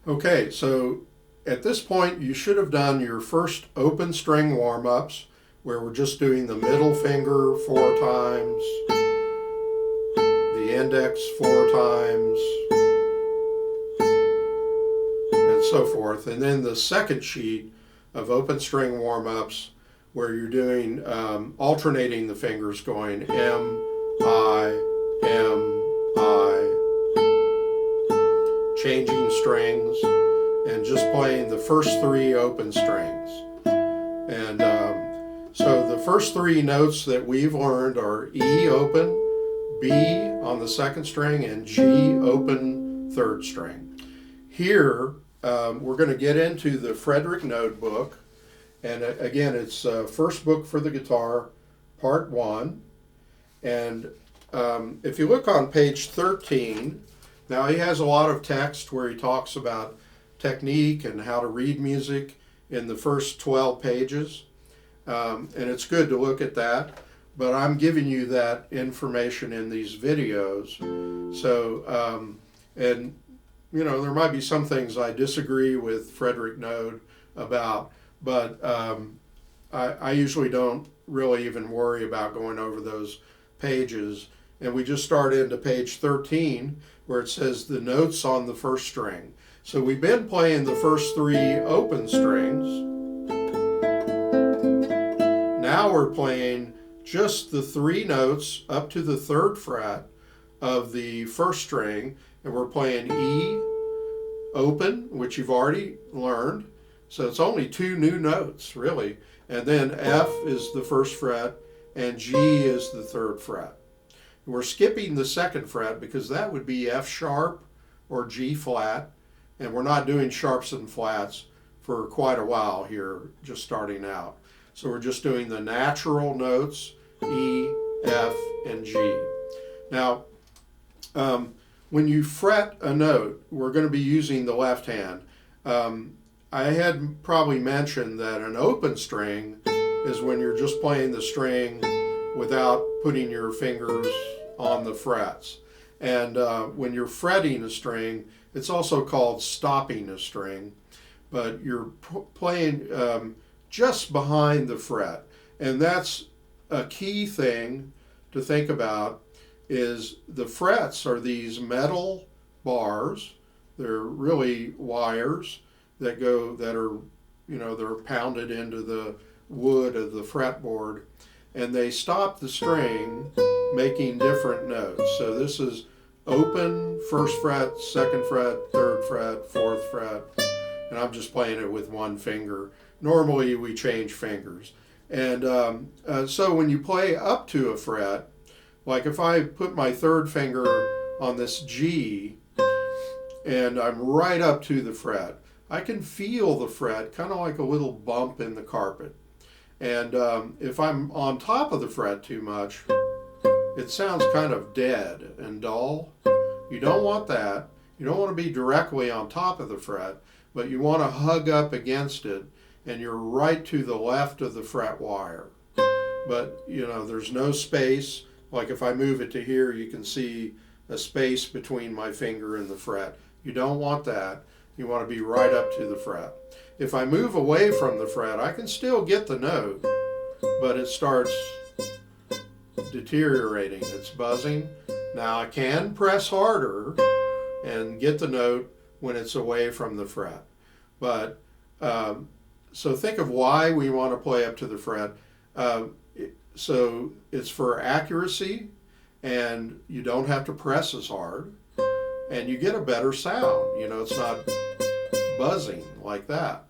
Okay, so at this point you should have done your first open string warm-ups where we're just doing the middle finger 4 times, the index 4 times, and so forth. And then the second sheet of open string warm-ups where you're doing alternating the fingers going M, I, changing strings, and just playing the first 3 open strings. And so the first 3 notes that we've learned are E open, B on the second string, and G open third string. Here we're going to get into the Frederick Noad book. And again, it's first book for the guitar, part 1. And if you look on page 13, now he has a lot of text where he talks about technique and how to read music in the first 12 pages. And it's good to look at that. But I'm giving you that information in these videos. So, and you know, there might be some things I disagree with Frederick Noad about, but I usually don't really even worry about going over those pages. And we just start into page 13 where it says the notes on the first string. So we've been playing the first 3 open strings. Now we're playing just the 3 notes up to the 3rd fret of the first string, and we're playing E open, which you've already learned. So it's only 2 new notes, really. And then F is the 1st fret, and G is the 3rd fret. We're skipping the 2nd fret because that would be F sharp or G flat, and we're not doing sharps and flats for quite a while here, just starting out. So we're just doing the natural notes, E, F, and G. Now, when you fret a note, we're going to be using the left hand. I had probably mentioned that an open string is when you're just playing the string without putting your fingers on the frets. And when you're fretting a string, it's also called stopping a string, but you're playing just behind the fret. And that's a key thing to think about, is the frets are these metal bars. They're really wires that are, they're pounded into the wood of the fretboard, and they stop the string making different notes. So this is open, 1st fret, 2nd fret, 3rd fret, 4th fret, and I'm just playing it with 1 finger. Normally we change fingers. And so when you play up to a fret, like if I put my 3rd finger on this G and I'm right up to the fret, I can feel the fret kind of like a little bump in the carpet. And if I'm on top of the fret too much, it sounds kind of dead and dull. You don't want that. You don't want to be directly on top of the fret, but you want to hug up against it, and you're right to the left of the fret wire. But, there's no space. Like if I move it to here, you can see a space between my finger and the fret. You don't want that. You want to be right up to the fret. If I move away from the fret, I can still get the note, but it starts deteriorating. It's buzzing. Now I can press harder and get the note when it's away from the fret. But so think of why we want to play up to the fret. So it's for accuracy, and you don't have to press as hard, and you get a better sound. It's not buzzing like that.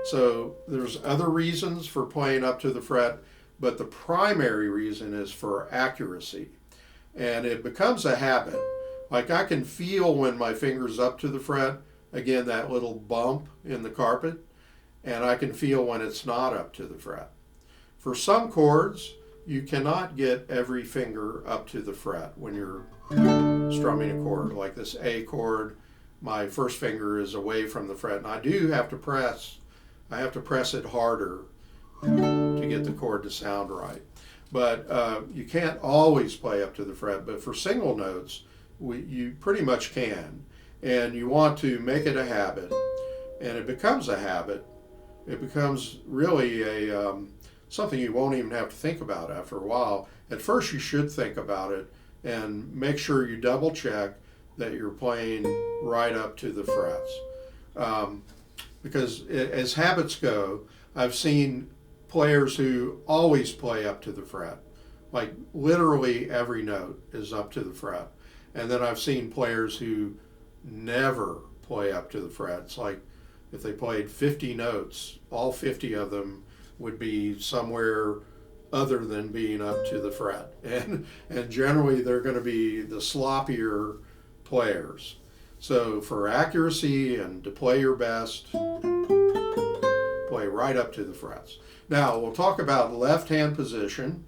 So there's other reasons for playing up to the fret, but the primary reason is for accuracy. And it becomes a habit. Like I can feel when my finger's up to the fret, again, that little bump in the carpet, and I can feel when it's not up to the fret. For some chords, you cannot get every finger up to the fret when you're strumming a chord. Like this A chord, my 1st finger is away from the fret, and I do have to press. I have to press it harder to get the chord to sound right. But you can't always play up to the fret, but for single notes, you pretty much can. And you want to make it a habit, and it becomes a habit. It becomes really a something you won't even have to think about after a while. At first, you should think about it and make sure you double check that you're playing right up to the frets. Because as habits go, I've seen players who always play up to the fret. Like literally every note is up to the fret. And then I've seen players who never play up to the frets. Like if they played 50 notes, all 50 of them would be somewhere other than being up to the fret. And generally they're going to be the sloppier players. So for accuracy and to play your best, play right up to the frets. Now we'll talk about left hand position.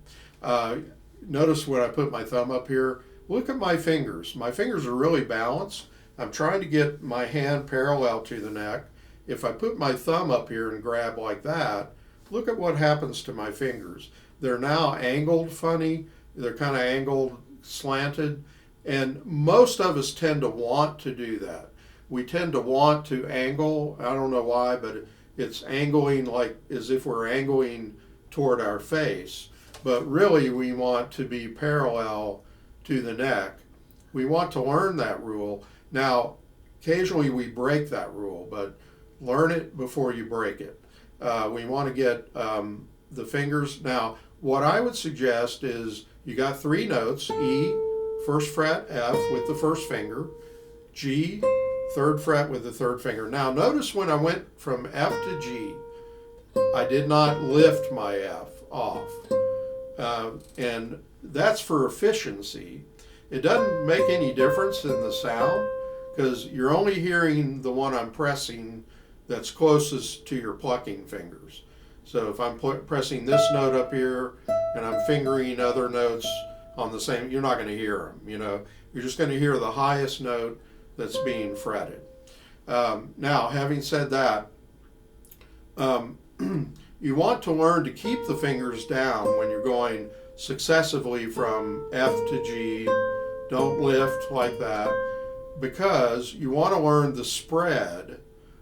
Notice when I put my thumb up here, look at my fingers. My fingers are really balanced. I'm trying to get my hand parallel to the neck. If I put my thumb up here and grab like that, look at what happens to my fingers. They're now angled funny. They're kind of angled, slanted. And most of us tend to want to do that. We tend to want to angle. I don't know why, but it's angling like as if we're angling toward our face. But really, we want to be parallel to the neck. We want to learn that rule. Now, occasionally we break that rule, but learn it before you break it. We want to get the fingers. Now, what I would suggest is you got 3 notes, E, first fret, F with the first finger, G, third fret with the third finger. Now, notice when I went from F to G, I did not lift my F off. And that's for efficiency. It doesn't make any difference in the sound because you're only hearing the one I'm pressing that's closest to your plucking fingers. So if I'm pressing this note up here and I'm fingering other notes on the same, you're not going to hear them. You're just going to hear the highest note that's being fretted. Now, having said that, you want to learn to keep the fingers down when you're going successively from F to G. Don't lift like that, because you want to learn the spread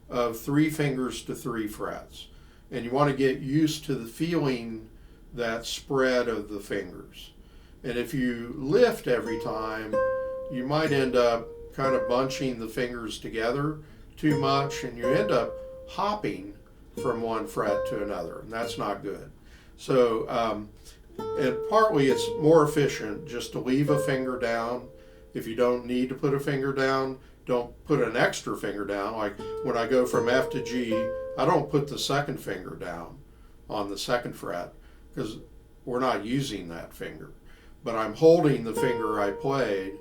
of 3 fingers to 3 frets. And you want to get used to the feeling that spread of the fingers. And if you lift every time, you might end up kind of bunching the fingers together too much, and you end up hopping from one fret to another, and that's not good. So, and partly it's more efficient just to leave a finger down. If you don't need to put a finger down, don't put an extra finger down. Like when I go from F to G, I don't put the second finger down on the second fret because we're not using that finger. But I'm holding the finger I played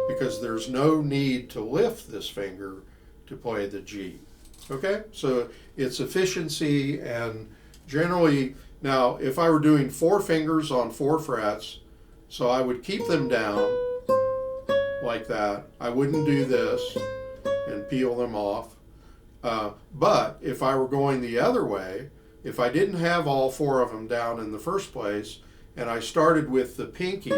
because there's no need to lift this finger to play the G. Okay, so it's efficiency, and generally, now if I were doing 4 fingers on 4 frets, so I would keep them down like that. I wouldn't do this and peel them off. But if I were going the other way, if I didn't have all 4 of them down in the first place, and I started with the pinky,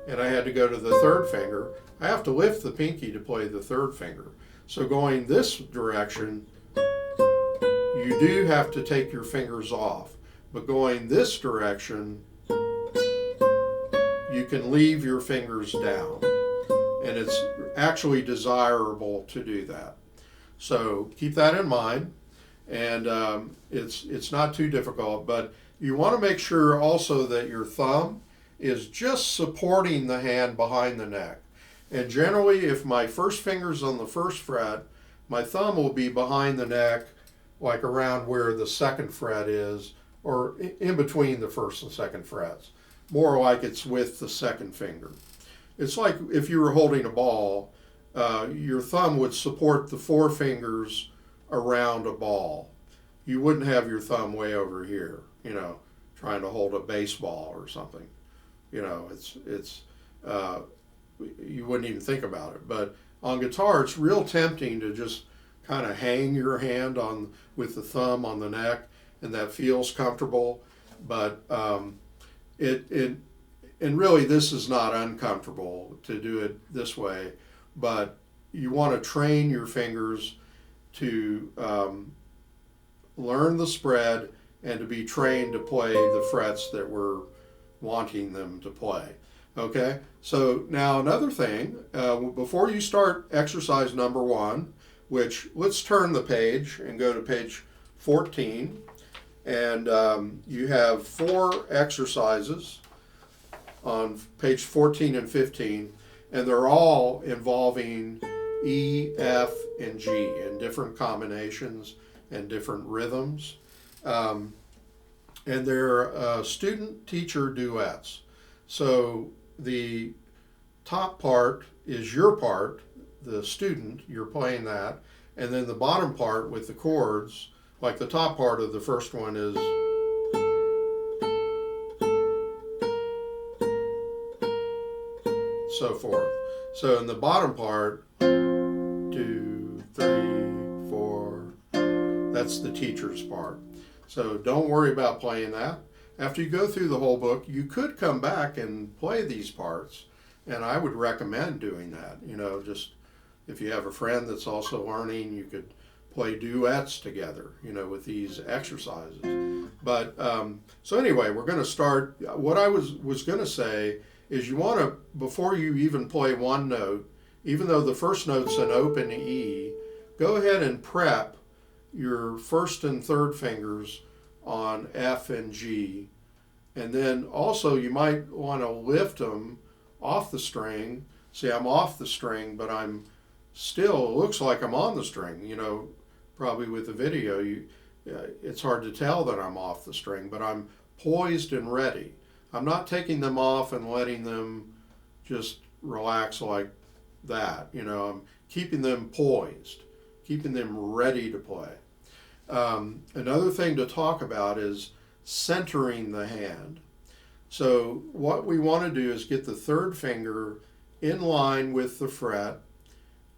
and I had to go to the third finger, I have to lift the pinky to play the third finger. So going this direction, you do have to take your fingers off. But going this direction, you can leave your fingers down. And it's actually desirable to do that. So keep that in mind. And it's not too difficult, but you want to make sure also that your thumb is just supporting the hand behind the neck. And generally, if my first finger's on the first fret, my thumb will be behind the neck, like around where the second fret is, or in between the first and second frets. More like it's with the second finger. It's like if you were holding a ball, your thumb would support the 4 fingers around a ball. You wouldn't have your thumb way over here, trying to hold a baseball or something. It's you wouldn't even think about it. But on guitar, it's real tempting to just kind of hang your hand on with the thumb on the neck, and that feels comfortable. But and really, this is not uncomfortable to do it this way. But you want to train your fingers to learn the spread and to be trained to play the frets that we're wanting them to play. Okay, so now another thing, before you start exercise number 1, which let's turn the page and go to page 14, and you have 4 exercises on page 14 and 15, and they're all involving E, F, and G in different combinations and different rhythms. And they're student-teacher duets. So the top part is your part, the student, you're playing that, and then the bottom part with the chords, like the top part of the first one is so forth. So in the bottom part, 2, 3, 4, that's the teacher's part. So don't worry about playing that. After you go through the whole book, you could come back and play these parts, and I would recommend doing that. You know, just if you have a friend that's also learning, you could play duets together, you know, with these exercises. But so anyway, we're going to start. What I was going to say is you want to, before you even play one note, even though the first note's an open E, go ahead and prep your first and third fingers on F and G. And then also you might want to lift them off the string. See, I'm off the string, but I'm still, it looks like I'm on the string. You know, probably with the video, it's hard to tell that I'm off the string, but I'm poised and ready. I'm not taking them off and letting them just relax like that. You know, I'm keeping them poised, keeping them ready to play. Another thing to talk about is centering the hand. So what we want to do is get the third finger in line with the fret,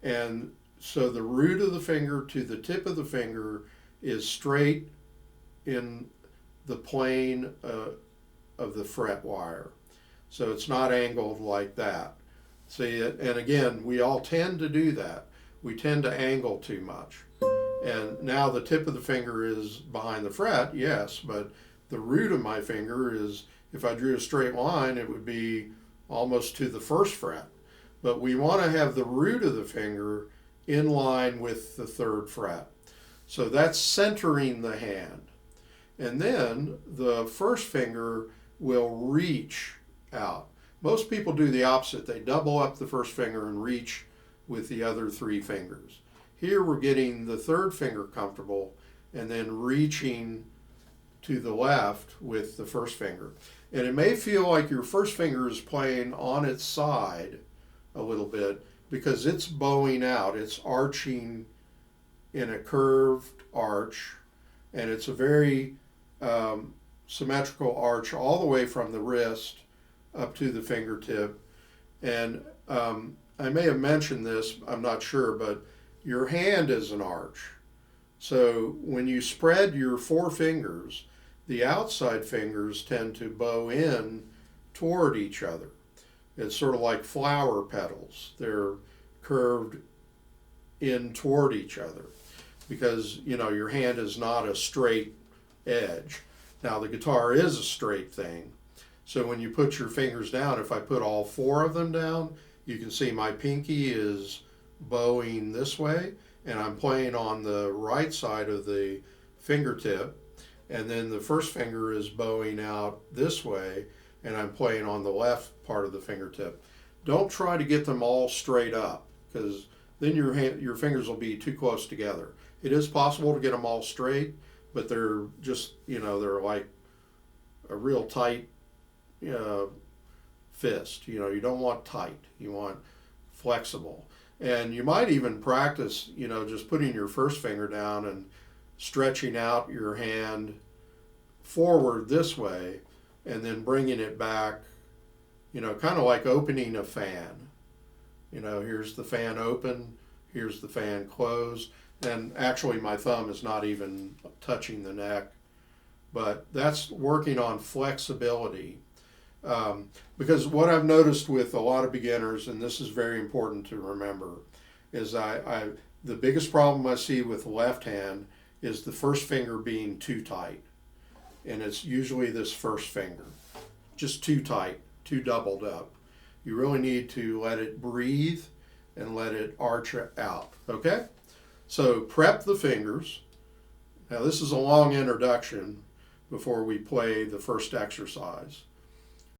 and so the root of the finger to the tip of the finger is straight in the plane of the fret wire. So it's not angled like that. See, and again, we all tend to do that. We tend to angle too much. And now the tip of the finger is behind the fret, yes, but the root of my finger is, if I drew a straight line, it would be almost to the first fret. But we want to have the root of the finger in line with the third fret. So that's centering the hand. And then the first finger will reach out. Most people do the opposite. They double up the first finger and reach with the other 3 fingers. Here we're getting the third finger comfortable and then reaching to the left with the first finger. And it may feel like your first finger is playing on its side a little bit because it's bowing out. It's arching in a curved arch, and it's a very symmetrical arch all the way from the wrist up to the fingertip. And I may have mentioned this, I'm not sure, but your hand is an arch. So when you spread your 4 fingers, the outside fingers tend to bow in toward each other. It's sort of like flower petals. They're curved in toward each other because, you know, your hand is not a straight edge. Now the guitar is a straight thing. So when you put your fingers down, if I put all 4 of them down, you can see my pinky is bowing this way, and I'm playing on the right side of the fingertip, and then the first finger is bowing out this way, and I'm playing on the left part of the fingertip. Don't try to get them all straight up, because then your fingers will be too close together. It is possible to get them all straight, but they're just, you know, they're like a real tight fist. You know, you don't want tight, you want flexible. And you might even practice, you know, just putting your first finger down and stretching out your hand forward this way and then bringing it back, you know, kind of like opening a fan. You know, here's the fan open, here's the fan closed, and actually my thumb is not even touching the neck, but that's working on flexibility. Because what I've noticed with a lot of beginners, and this is very important to remember, is the biggest problem I see with the left hand is the first finger being too tight. And it's usually this first finger, just too tight, too doubled up. You really need to let it breathe and let it arch out, okay? So prep the fingers. Now this is a long introduction before we play the first exercise.